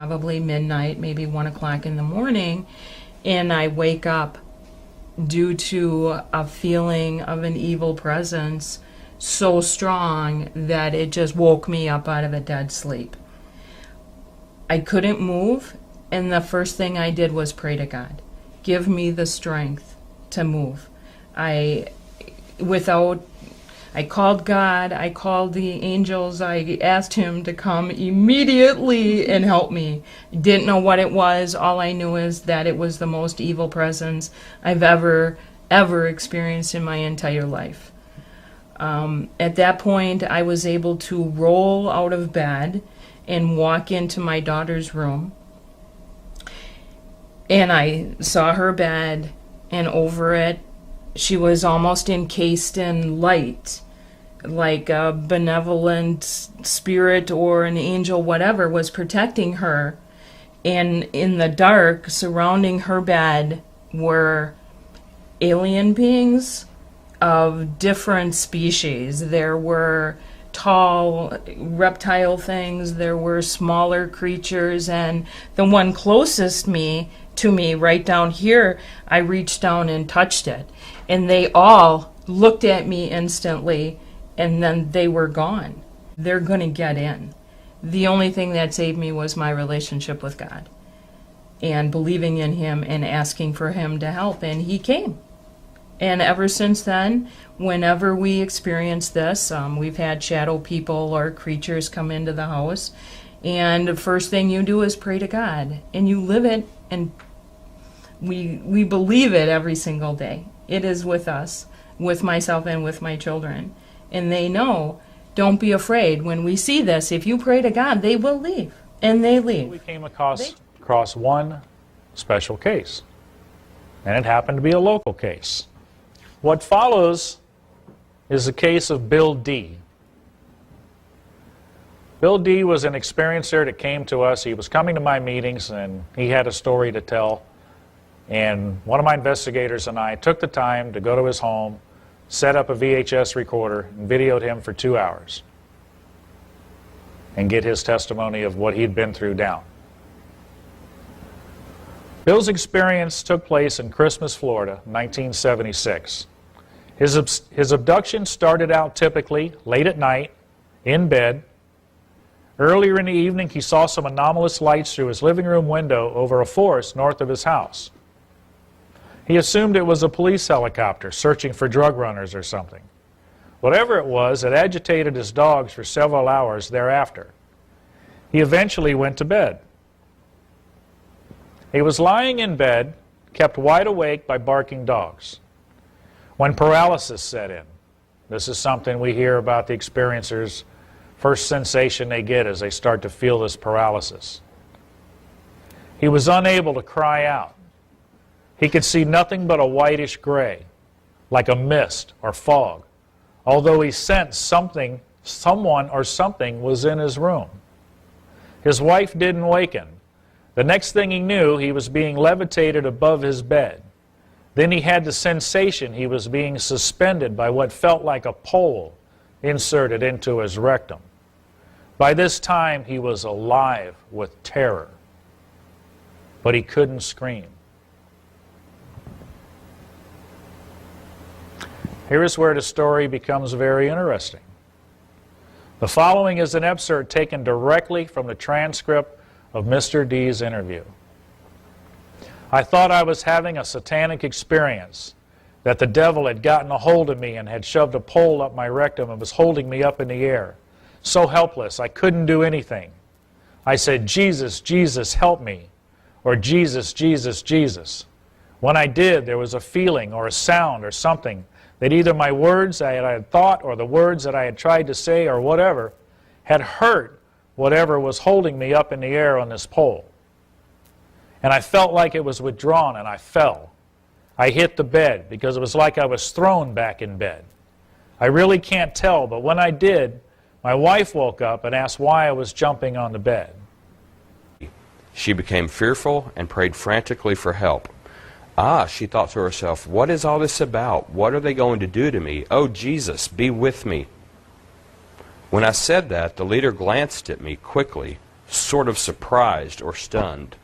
probably midnight, maybe 1 o'clock in the morning, and I wake up due to a feeling of an evil presence so strong that it just woke me up out of a dead sleep. I couldn't move, and the first thing I did was pray to God. Give me the strength to move. I called God, I called the angels, I asked him to come immediately and help me. Didn't know what it was. All I knew is that it was the most evil presence I've ever experienced in my entire life. At that point, I was able to roll out of bed and walk into my daughter's room. And I saw her bed, and over it, she was almost encased in light, like a benevolent spirit or an angel, whatever, was protecting her. And in the dark, surrounding her bed, were alien beings of different species. There were tall reptile things, there were smaller creatures, and the one closest to me right down here, I reached down and touched it, and they all looked at me instantly, and then they were gone. They're going to get in. The only thing that saved me was my relationship with God and believing in him and asking for him to help, and he came. And ever since then, whenever we experience this, we've had shadow people or creatures come into the house, and the first thing you do is pray to God, and you live it, and we believe it every single day. It is with us, with myself and with my children. And they know, don't be afraid. When we see this, if you pray to God, they will leave. And they leave. We came across one special case, and it happened to be a local case. What follows is the case of Bill D. Bill D was an experiencer that came to us. He was coming to my meetings, and he had a story to tell. And one of my investigators and I took the time to go to his home, set up a VHS recorder, and videoed him for 2 hours and get his testimony of what he'd been through down. Bill's experience took place in Christmas, Florida, 1976. His abduction started out typically late at night, in bed. Earlier in the evening, he saw some anomalous lights through his living room window over a forest north of his house. He assumed it was a police helicopter searching for drug runners or something. Whatever it was, it agitated his dogs for several hours thereafter. He eventually went to bed. He was lying in bed, kept wide awake by barking dogs, when paralysis set in. This is something we hear about the experiencers. First sensation they get is they start to feel this paralysis. He was unable to cry out. He could see nothing but a whitish gray, like a mist or fog, although he sensed someone or something was in his room. His wife didn't waken. The next thing he knew, he was being levitated above his bed. Then he had the sensation he was being suspended by what felt like a pole inserted into his rectum. By this time, he was alive with terror, but he couldn't scream. Here is where the story becomes very interesting. The following is an excerpt taken directly from the transcript of Mr. D's interview. I thought I was having a satanic experience, that the devil had gotten a hold of me and had shoved a pole up my rectum and was holding me up in the air. So helpless, I couldn't do anything. I said, "Jesus, Jesus, help me," or "Jesus, Jesus, Jesus." When I did, there was a feeling or a sound or something that either my words I had thought or the words that I had tried to say or whatever had hurt whatever was holding me up in the air on this pole. And I felt like it was withdrawn, and I fell. I hit the bed because it was like I was thrown back in bed. I really can't tell, but when I did, my wife woke up and asked why I was jumping on the bed. She became fearful and prayed frantically for help. She thought to herself, what is all this about? What are they going to do to me? Oh, Jesus, be with me. When I said that, the leader glanced at me quickly, sort of surprised or stunned.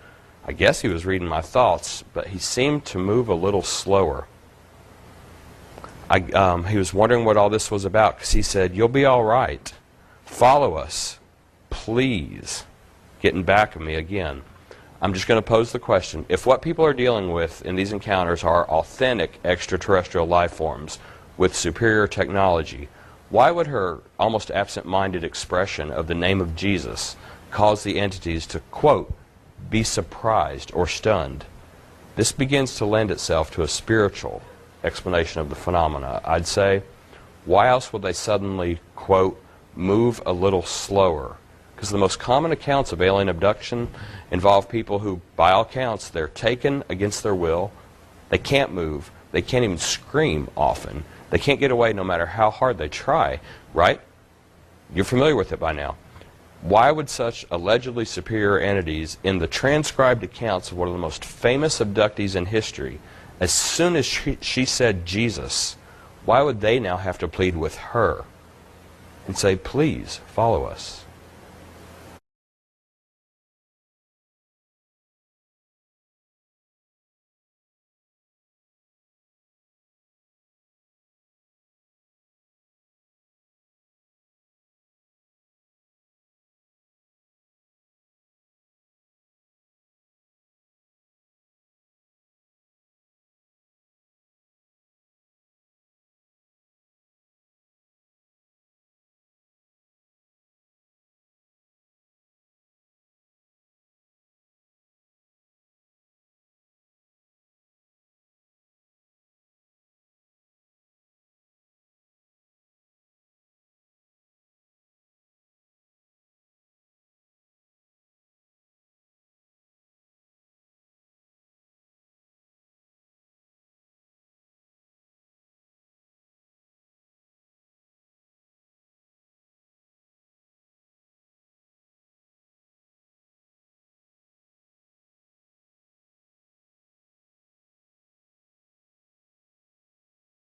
I guess he was reading my thoughts, but he seemed to move a little slower. He was wondering what all this was about, because he said, "You'll be all right. Follow us, please." Getting back at me again. I'm just going to pose the question. If what people are dealing with in these encounters are authentic extraterrestrial life forms with superior technology, why would her almost absent-minded expression of the name of Jesus cause the entities to, quote, be surprised or stunned? This begins to lend itself to a spiritual explanation of the phenomena. I'd say, why else would they suddenly, quote, move a little slower? Because the most common accounts of alien abduction involve people who, by all counts, they're taken against their will. They can't move. They can't even scream often. They can't get away no matter how hard they try, right? You're familiar with it by now. Why would such allegedly superior entities, in the transcribed accounts of one of the most famous abductees in history, as soon as she said Jesus, why would they now have to plead with her and say, please, follow us?